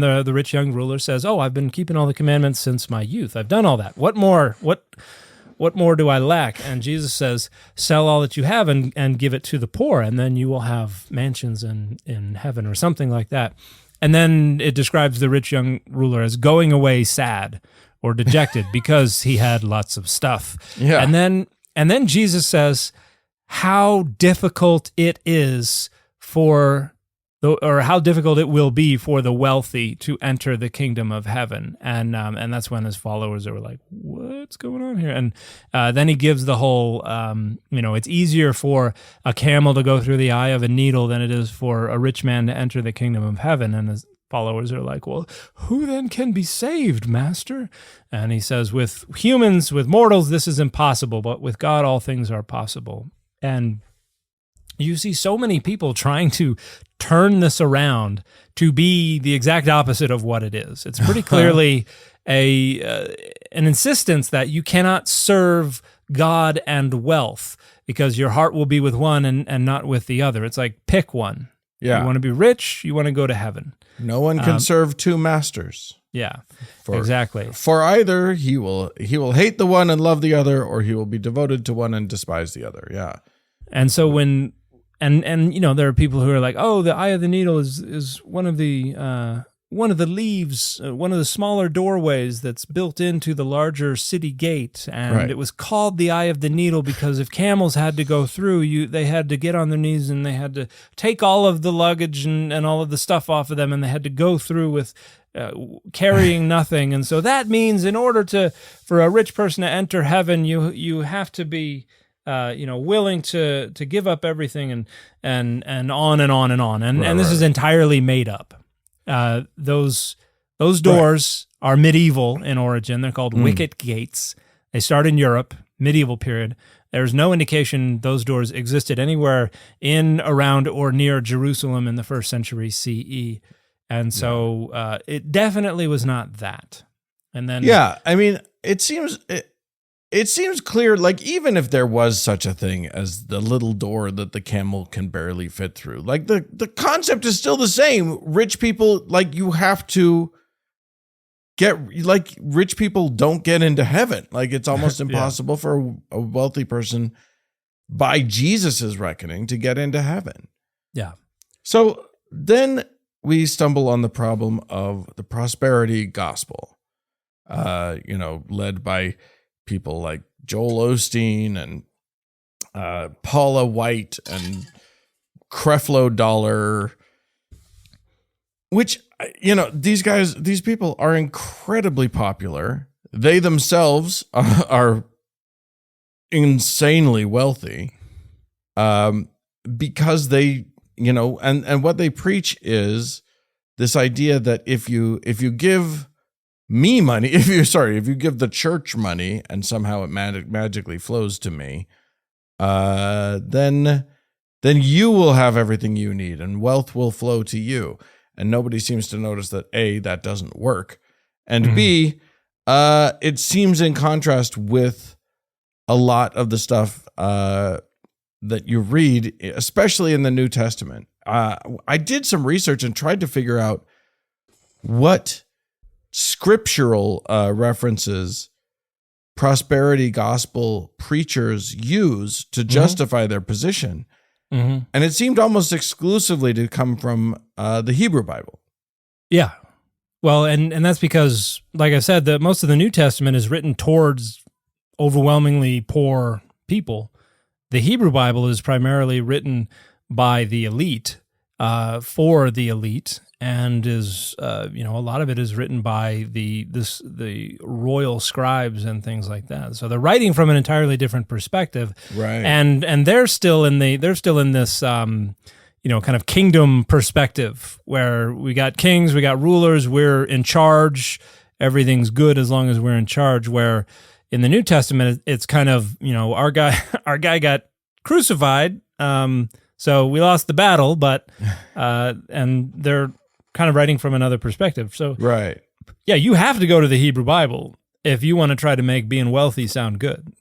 the rich young ruler says, oh, I've been keeping all the commandments since my youth. I've done all that. What more do I lack? And Jesus says, sell all that you have and give it to the poor, and then you will have mansions in heaven or something like that. And then it describes the rich young ruler as going away sad or dejected because he had lots of stuff. Yeah. And then Jesus says how difficult it is how difficult it will be for the wealthy to enter the kingdom of heaven. And that's when his followers are like, what's going on here? And then he gives the whole, it's easier for a camel to go through the eye of a needle than it is for a rich man to enter the kingdom of heaven. And his followers are like, well, who then can be saved, master? And he says, with humans, with mortals, this is impossible, but with God, all things are possible. And you see so many people trying to turn this around to be the exact opposite of what it is. It's pretty clearly an insistence that you cannot serve God and wealth because your heart will be with one and not with the other. It's like, pick one. Yeah. You want to be rich, you want to go to heaven. No one can serve two masters. Yeah, exactly. For either he will hate the one and love the other, or he will be devoted to one and despise the other. Yeah. And so when there are people who are like, oh, the eye of the needle is one of the leaves, one of the smaller doorways that's built into the larger city gate, and It was called the eye of the needle because if camels had to go through, they had to get on their knees and they had to take all of the luggage and all of the stuff off of them, and they had to go through with carrying nothing. And so that means in order for a rich person to enter heaven, you have to be willing to give up everything and on and on and on. And this is entirely made up. Those doors are medieval in origin. They're called wicket gates. They start in Europe, medieval period. There's no indication those doors existed anywhere in, around, or near Jerusalem in the 1st century CE. And so it definitely was not that. And then it seems clear, like even if there was such a thing as the little door that the camel can barely fit through, like the concept is still the same. Rich people, like you have to rich people don't get into heaven. Like it's almost impossible for a wealthy person by Jesus's reckoning to get into heaven. Yeah. So then we stumble on the problem of the prosperity gospel, led by people like Joel Osteen and Paula White and Creflo Dollar, which, these people are incredibly popular. They themselves are insanely wealthy because they, and what they preach is this idea that if you give me money, if you give the church money and somehow it magically flows to me, then you will have everything you need and wealth will flow to you. and nobody seems to notice that A, that doesn't work, and B, it seems in contrast with a lot of the stuff that you read, especially in the New Testament. I did some research and tried to figure out what scriptural references prosperity gospel preachers use to justify their position. And it seemed almost exclusively to come from the Hebrew Bible. Yeah. Well, and that's because, like I said, that most of the New Testament is written towards overwhelmingly poor people. The Hebrew Bible is primarily written by the elite, for the elite, and is a lot of it is written by the royal scribes and things like that. So they're writing from an entirely different perspective, right? And they're still in this kind of kingdom perspective where we got kings, we got rulers, we're in charge, everything's good as long as we're in charge. Where in the New Testament, it's kind of our guy got crucified, so we lost the battle, but and they're kind of writing from another perspective. So right, yeah, you have to go to the Hebrew Bible if you want to try to make being wealthy sound good.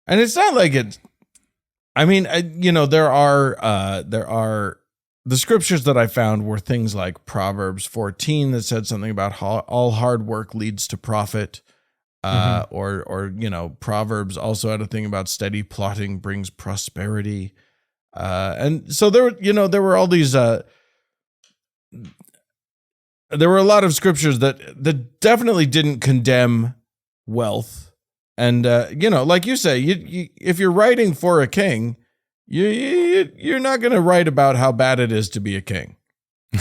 And it's not like it's. I mean, there are the scriptures that I found were things like Proverbs 14 that said something about how all hard work leads to profit, or Proverbs also had a thing about steady plotting brings prosperity, and so there were all these. There were a lot of scriptures that definitely didn't condemn wealth. And, like you say, you if you're writing for a king, you're not going to write about how bad it is to be a king.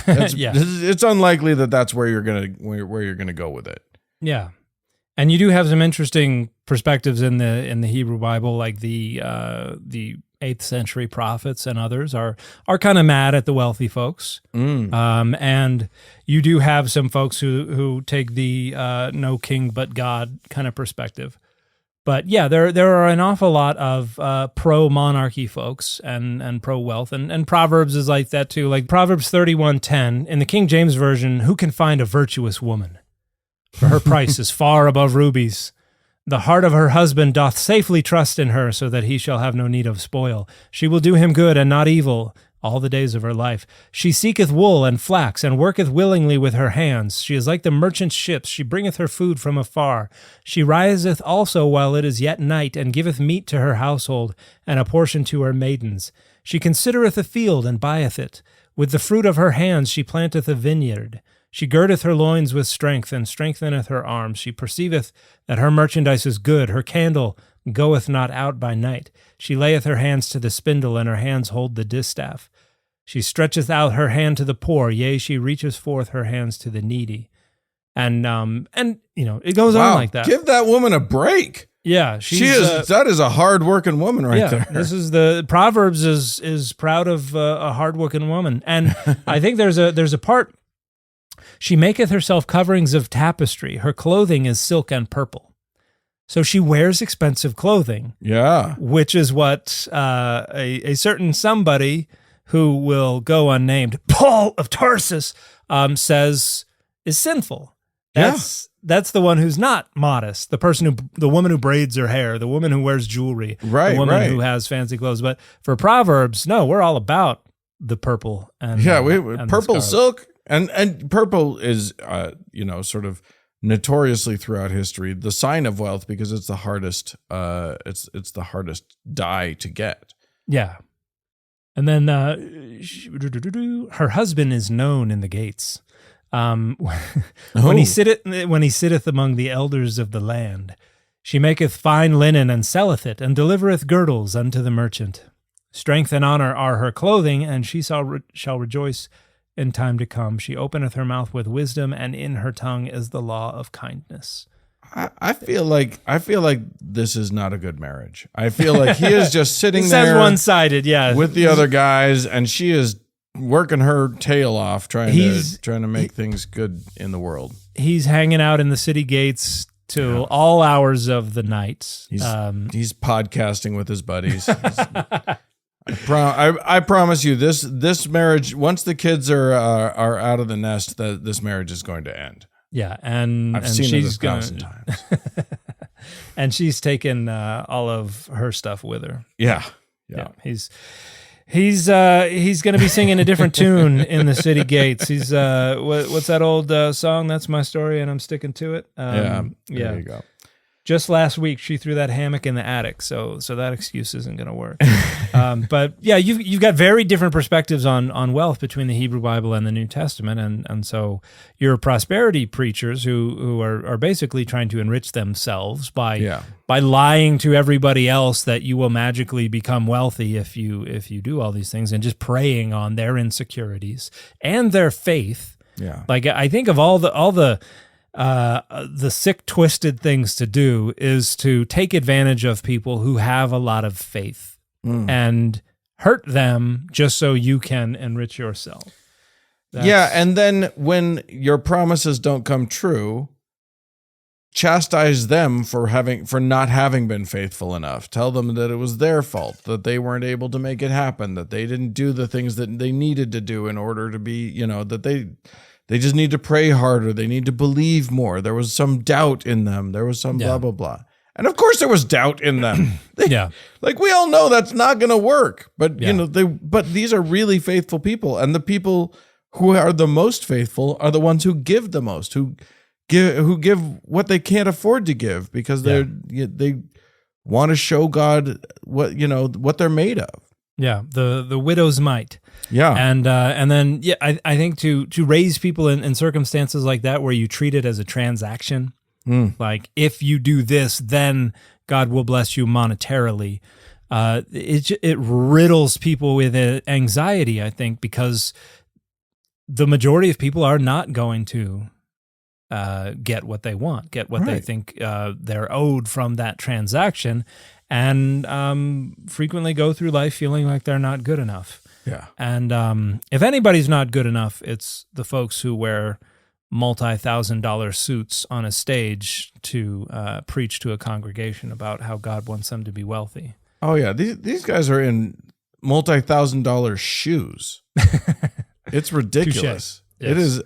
Yeah. It's unlikely that that's where you're going to go with it. Yeah. And you do have some interesting perspectives in the Hebrew Bible, like the 8th century prophets and others are kind of mad at the wealthy folks. And you do have some folks who take the no king but God kind of perspective. But yeah, there are an awful lot of pro-monarchy folks and pro-wealth, and Proverbs is like that too. Like Proverbs 31:10 in the King James Version, who can find a virtuous woman? For her price is far above rubies. The heart of her husband doth safely trust in her, so that he shall have no need of spoil. She will do him good and not evil all the days of her life. She seeketh wool and flax, and worketh willingly with her hands. She is like the merchant ships. She bringeth her food from afar. She riseth also while it is yet night, and giveth meat to her household, and a portion to her maidens. She considereth a field, and buyeth it. With the fruit of her hands she planteth a vineyard. She girdeth her loins with strength, and strengtheneth her arms. She perceiveth that her merchandise is good. Her candle goeth not out by night. She layeth her hands to the spindle, and her hands hold the distaff. She stretcheth out her hand to the poor, yea, she reacheth forth her hands to the needy. And it goes on like that. Give that woman a break. Yeah, that is a hard-working woman there. This is the Proverbs is proud of a hard-working woman. And I think there's a part. She maketh herself coverings of tapestry. Her clothing is silk and purple. So she wears expensive clothing. Yeah. Which is what a certain somebody who will go unnamed, Paul of Tarsus, says is sinful. That's the one who's not modest. The woman who braids her hair, the woman who wears jewelry, the woman who has fancy clothes. But for Proverbs, no, we're all about the purple and and purple silk. And purple is, sort of notoriously throughout history the sign of wealth because it's the hardest. It's the hardest dye to get. Yeah, and then her husband is known in the gates. When he sitteth among the elders of the land, she maketh fine linen and selleth it, and delivereth girdles unto the merchant. Strength and honor are her clothing, and she shall rejoice in time to come. She openeth her mouth with wisdom, and in her tongue is the law of kindness. I feel like this is not a good marriage. I feel like he is just sitting there one-sided, with the other guys, and she is working her tail off trying to make things good in the world. He's hanging out in the city gates till all hours of the night. He's podcasting with his buddies. I promise you, this marriage, once the kids are out of the nest, this marriage is going to end. Yeah, and I've seen she's it 1,000 times. And she's taken all of her stuff with her. Yeah. He's going to be singing a different tune in the city gates. He's what's that old song? That's my story, and I'm sticking to it. There you go. Just last week, she threw that hammock in the attic, so that excuse isn't going to work. But yeah, you've got very different perspectives on wealth between the Hebrew Bible and the New Testament, and so your prosperity preachers who are basically trying to enrich themselves by lying to everybody else that you will magically become wealthy if you do all these things, and just preying on their insecurities and their faith. Yeah, like I think of all the sick, twisted things to do is to take advantage of people who have a lot of faith and hurt them just so you can enrich yourself. And then when your promises don't come true, chastise them for not having been faithful enough. Tell them that it was their fault, that they weren't able to make it happen, that they didn't do the things that they needed to do in order to be, that they just need to pray harder. They need to believe more. There was some doubt in them. There was some blah, blah, blah. And of course there was doubt in them. Like we all know that's not going to work, but but these are really faithful people. And the people who are the most faithful are the ones who give the most, who give what they can't afford to give because they want to show God what they're made of. Yeah. The widow's mite. Yeah. And then, I think to raise people in circumstances like that, where you treat it as a transaction, like if you do this, then God will bless you monetarily. It riddles people with anxiety, I think, because the majority of people are not going to get what they want, get what they think they're owed from that transaction, and frequently go through life feeling like they're not good enough. Yeah. And if anybody's not good enough, it's the folks who wear multi-$1,000 suits on a stage to preach to a congregation about how God wants them to be wealthy. Oh yeah, these guys are in multi-$1,000 shoes. It's ridiculous. Yes. It is.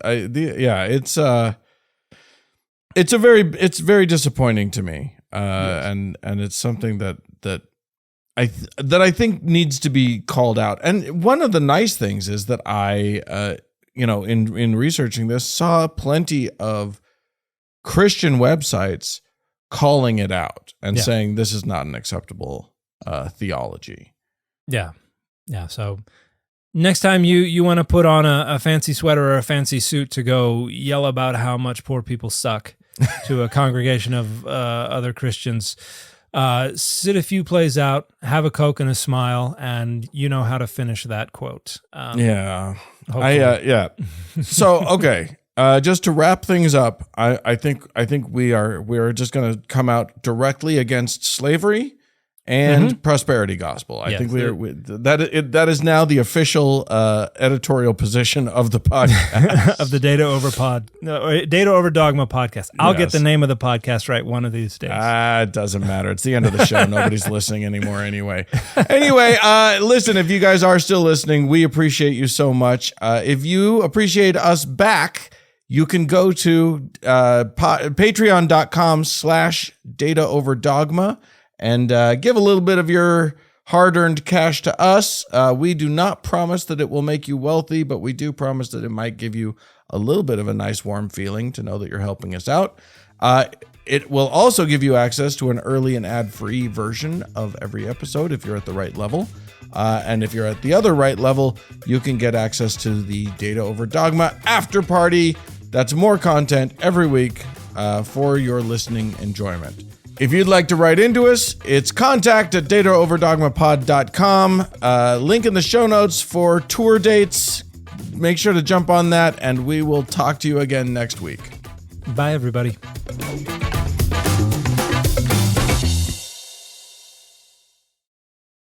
It's very disappointing to me, and it's something that I think needs to be called out. And one of the nice things is that I, in researching this, saw plenty of Christian websites calling it out and saying this is not an acceptable theology. Yeah. So next time you want to put on a fancy sweater or a fancy suit to go yell about how much poor people suck to a congregation of other Christians, sit a few plays out, have a Coke and a smile, and you know how to finish that quote. So, okay. Just to wrap things up, I think we are just going to come out directly against slavery and prosperity gospel. I think that is now the official editorial position of the podcast of the Data Over Dogma podcast. I'll get the name of the podcast right one of these days. It doesn't matter. It's the end of the show. Nobody's listening anymore anyway. Listen, if you guys are still listening, we appreciate you so much. If you appreciate us back, you can go to patreon.com/dataoverdogma and give a little bit of your hard-earned cash to us. We do not promise that it will make you wealthy, but we do promise that it might give you a little bit of a nice warm feeling to know that you're helping us out. It will also give you access to an early and ad-free version of every episode if you're at the right level. And if you're at the other right level, you can get access to the Data Over Dogma after party. That's more content every week for your listening enjoyment. If you'd like to write into us, it's contact@dataoverdogmapod.com. Link in the show notes for tour dates. Make sure to jump on that, and we will talk to you again next week. Bye, everybody.